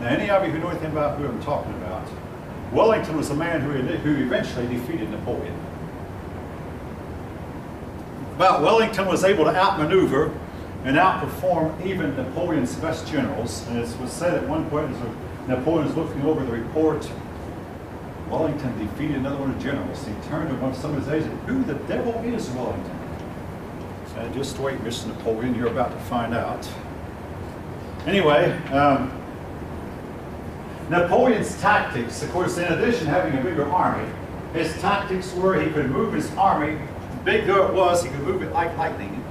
Now, any of you who know anything about who I'm talking about, Wellington was a man who eventually defeated Napoleon. But Wellington was able to outmaneuver and outperform even Napoleon's best generals. And it was said at one point, as Napoleon was looking over the report, Wellington defeated another one of the generals. He turned to one of some of his aides and said, "Who the devil is Wellington?" And just wait, Mr. Napoleon, you're about to find out. Anyway, Napoleon's tactics, of course, in addition to having a bigger army, his tactics were he could move his army, big though it was, he could move it like lightning,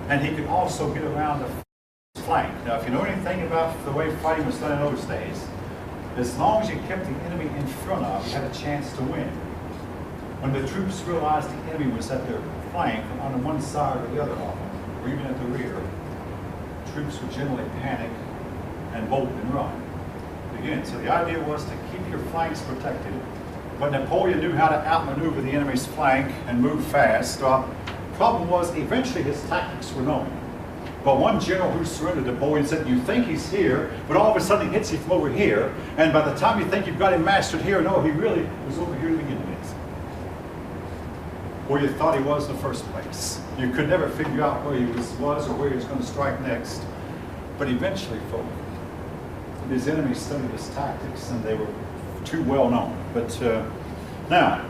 and he could also get around the flank. Now, if you know anything about the way fighting was done in those days, as long as you kept the enemy in front of, you had a chance to win. When the troops realized the enemy was at their flank, on one side or the other of them, or even at the rear, troops would generally panic and bolt and run. Again, so the idea was to keep your flanks protected, but Napoleon knew how to outmaneuver the enemy's flank and move fast. The problem was, eventually his tactics were known. But one general who surrendered to Napoleon said, "You think he's here, but all of a sudden he hits you from over here, and by the time you think you've got him mastered here, no, he really was over here to begin with, where you thought he was in the first place." You could never figure out where he was or where he was going to strike next. But eventually, folks, his enemies studied his tactics, and they were too well known. But now,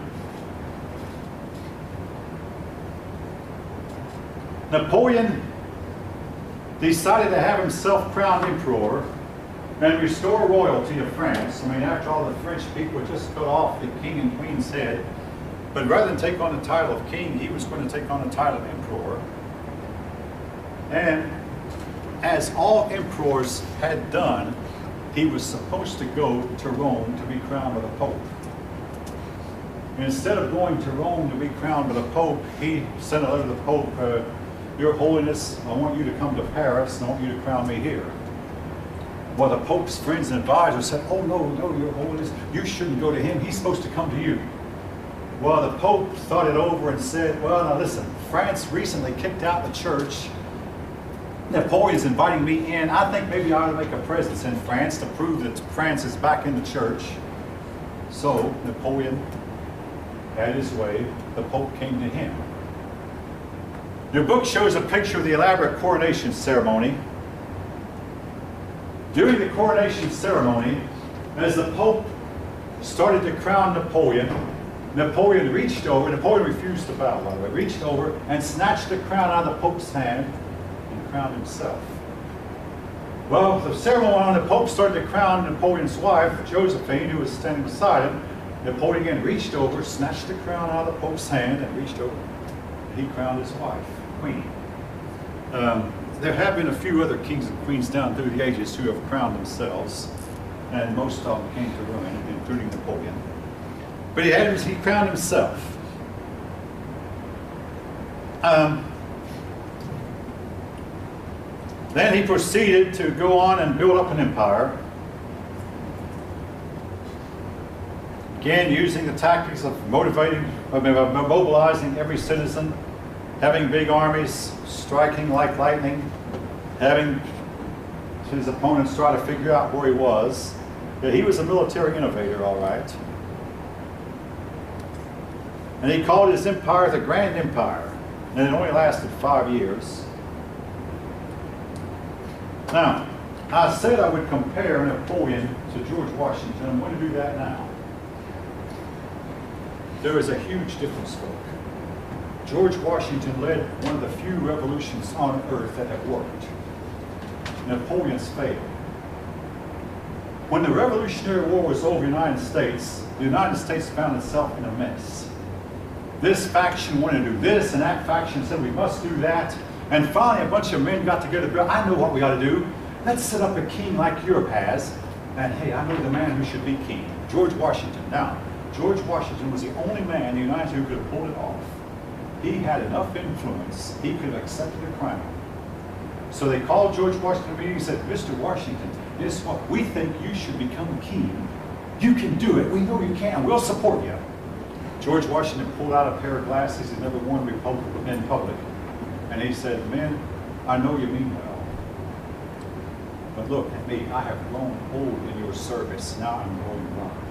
Napoleon decided to have himself crowned emperor and restore royalty to France. I mean, after all, the French people had just cut off the king and queen's head. But rather than take on the title of king, he was going to take on the title of emperor. And as all emperors had done, he was supposed to go to Rome to be crowned by the Pope. Instead of going to Rome to be crowned by the Pope, he sent a letter to the Pope, "Your Holiness, I want you to come to Paris, and I want you to crown me here." Well, the Pope's friends and advisors said, "Oh, no, Your Holiness, you shouldn't go to him. He's supposed to come to you." Well, the Pope thought it over and said, "Well, now listen, France recently kicked out the church. Napoleon's inviting me in. I think maybe I ought to make a presence in France to prove that France is back in the church." So Napoleon had his way. The Pope came to him. Your book shows a picture of the elaborate coronation ceremony. During the coronation ceremony, as the Pope started to crown Napoleon, Napoleon reached over, Napoleon refused to bow, by the way, reached over and snatched the crown out of the Pope's hand and crowned himself. Well, the ceremony on the Pope started to crown Napoleon's wife, Josephine, who was standing beside him. Napoleon again reached over, snatched the crown out of the Pope's hand, and reached over. He crowned his wife, Queen. There have been a few other kings and queens down through the ages who have crowned themselves, and most of them came to ruin, including Napoleon. But he crowned himself. Then he proceeded to go on and build up an empire. Again, using the tactics of mobilizing every citizen, having big armies, striking like lightning, having his opponents try to figure out where he was. Yeah, he was a military innovator, all right. And he called his empire the Grand Empire. And it only lasted 5 years. Now, I said I would compare Napoleon to George Washington. I'm going to do that now. There is a huge difference, folks. George Washington led one of the few revolutions on earth that have worked. Napoleon's failed. When the Revolutionary War was over in the United States found itself in a mess. This faction wanted to do this, and that faction said we must do that. And finally, a bunch of men got together. I know what we ought to do. Let's set up a king like Europe has. And hey, I know the man who should be king, George Washington. Now, George Washington was the only man in the United States who could have pulled it off. He had enough influence, he could have accepted the crown. So they called George Washington to a meeting and said, "Mr. Washington, guess what? We think you should become king. You can do it. We know you can. We'll support you." George Washington pulled out a pair of glasses he'd never worn in public. And he said, "Men, I know you mean well. But look at me. I have grown old in service. Now I'm going wrong.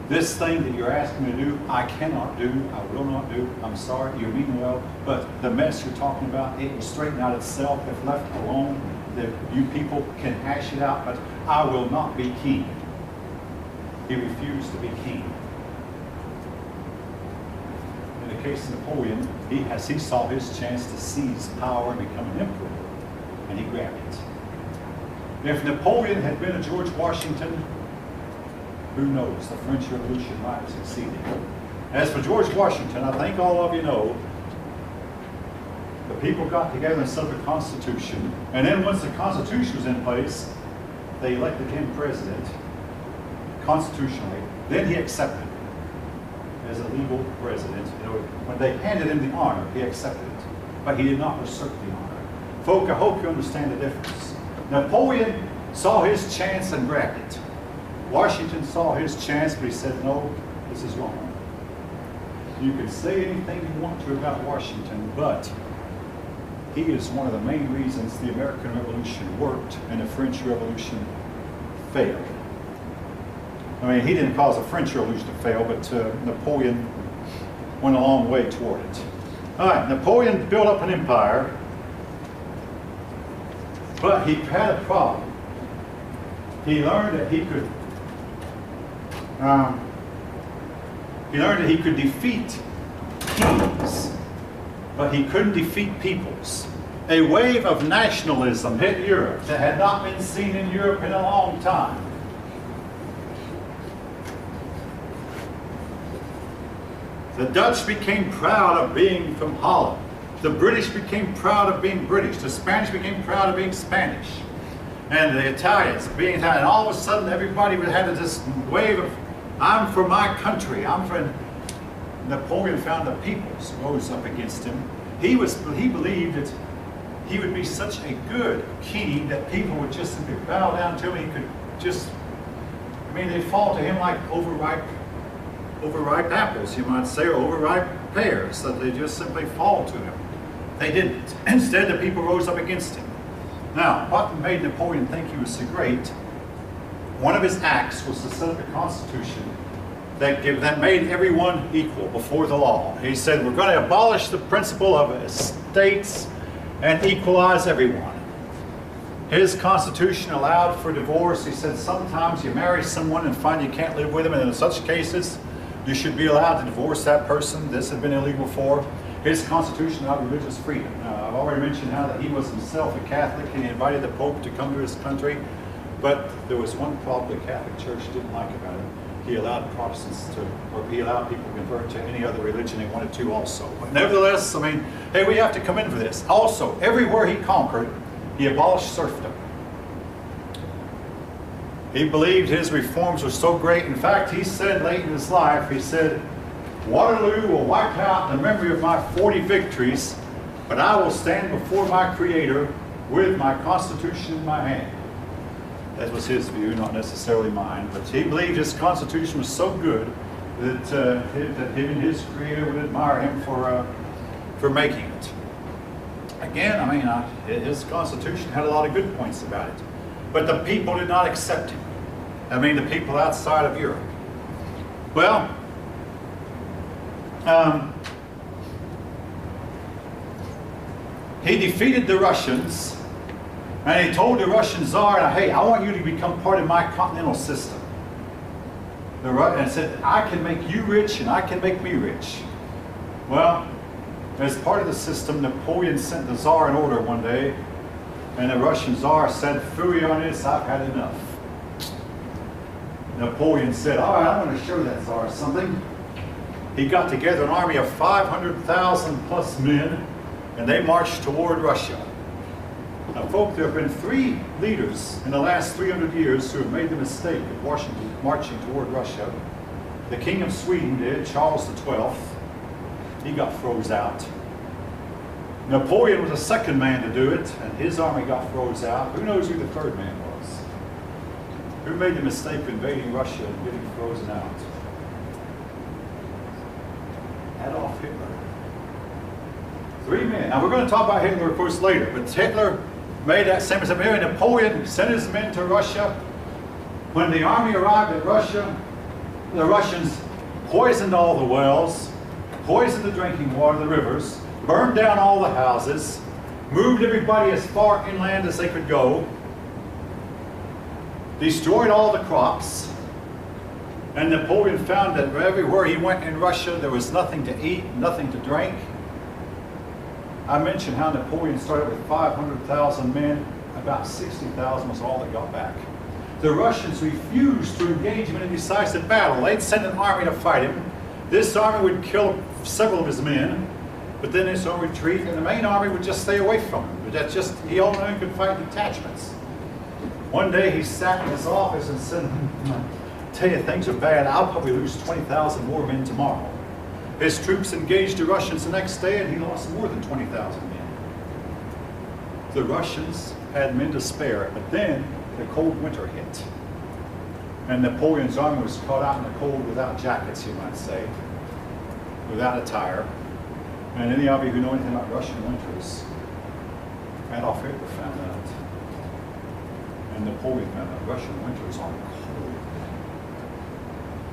This thing that you're asking me to do, I cannot do, I will not do. I'm sorry, you mean well, but the mess you're talking about, it will straighten out itself if left alone. That you people can hash it out, but I will not be king. He refused to be king. In the case of Napoleon, he saw his chance to seize power and become an emperor, and he grabbed it. If Napoleon had been a George Washington, who knows, the French Revolution might have succeeded. As for George Washington, I think all of you know, the people got together and set up a constitution, and then once the constitution was in place, they elected him president, constitutionally. Then he accepted it as a legal president. You know, when they handed him the honor, he accepted it, but he did not usurp the honor. Folk, I hope you understand the difference. Napoleon saw his chance and grabbed it. Washington saw his chance, but he said, no, this is wrong. You can say anything you want to about Washington, but he is one of the main reasons the American Revolution worked and the French Revolution failed. I mean, he didn't cause the French Revolution to fail, but Napoleon went a long way toward it. All right, Napoleon built up an empire, but he had a problem. He learned that he could defeat kings, but he couldn't defeat peoples. A wave of nationalism hit Europe that had not been seen in Europe in a long time. The Dutch became proud of being from Holland. The British became proud of being British. The Spanish became proud of being Spanish. And the Italians being Italian. And all of a sudden everybody had this wave of, I'm for my country. I'm for... Napoleon found the peoples rose up against him. He believed that he would be such a good king that people would just simply bow down to him. He could just, I mean, they'd fall to him like overripe apples, you might say, or overripe pears, that they just simply fall to him. They didn't. Instead, the people rose up against him. Now, what made Napoleon think he was so great? One of his acts was to set up a constitution that made everyone equal before the law. He said, we're going to abolish the principle of estates and equalize everyone. His constitution allowed for divorce. He said sometimes you marry someone and find you can't live with them, and in such cases, you should be allowed to divorce that person. This had been illegal before. His constitution allowed religious freedom. Now, I've already mentioned how that he was himself a Catholic, and he invited the Pope to come to his country. But there was one problem the Catholic Church didn't like about him. He allowed Protestants to, or he allowed people to convert to any other religion they wanted to also. But nevertheless, I mean, hey, we have to come in for this. Also, everywhere he conquered, he abolished serfdom. He believed his reforms were so great. In fact, he said late in his life, he said, Waterloo will wipe out the memory of my 40 victories, but I will stand before my Creator with my Constitution in my hand. That was his view, not necessarily mine. But he believed his Constitution was so good that, that him and his Creator would admire him for making it. Again, I mean, his Constitution had a lot of good points about it. But the people did not accept him. I mean, the people outside of Europe. Well, he defeated the Russians, and he told the Russian Tsar, hey, I want you to become part of my continental system. And said, I can make you rich and I can make me rich. Well, as part of the system, Napoleon sent the Tsar an order one day, and the Russian Tsar said, Furianis, I've had enough. Napoleon said, all right, I'm going to show that Tsar something. He got together an army of 500,000 plus men, and they marched toward Russia. Now, folk, there have been 3 leaders in the last 300 years who have made the mistake of marching toward Russia. The King of Sweden did, Charles XII. He got froze out. Napoleon was the second man to do it, and his army got froze out. Who knows who the third man was? Who made the mistake of invading Russia and getting frozen out? Adolf Hitler. 3 men. Now we're going to talk about Hitler, of course, later, but Hitler made that same mistake. Napoleon sent his men to Russia, When the army arrived at Russia, the Russians poisoned all the wells, poisoned the drinking water, the rivers, burned down all the houses, moved everybody as far inland as they could go, destroyed all the crops, and Napoleon found that everywhere he went in Russia there was nothing to eat, nothing to drink. I mentioned how Napoleon started with 500,000 men, about 60,000 was all that got back. The Russians refused to engage him in a decisive battle. They'd send an army to fight him. This army would kill several of his men, but then this would retreat, and the main army would just stay away from him. But that's just, he only could fight detachments. One day he sat in his office and said, tell you, things are bad. I'll probably lose 20,000 more men tomorrow. His troops engaged the Russians the next day, and he lost more than 20,000 men. The Russians had men to spare, but then the cold winter hit. And Napoleon's army was caught out in the cold without jackets, you might say, without attire. And any of you who know anything about Russian winters, Adolf Hitler found out. And Napoleon found out Russian winters are cold.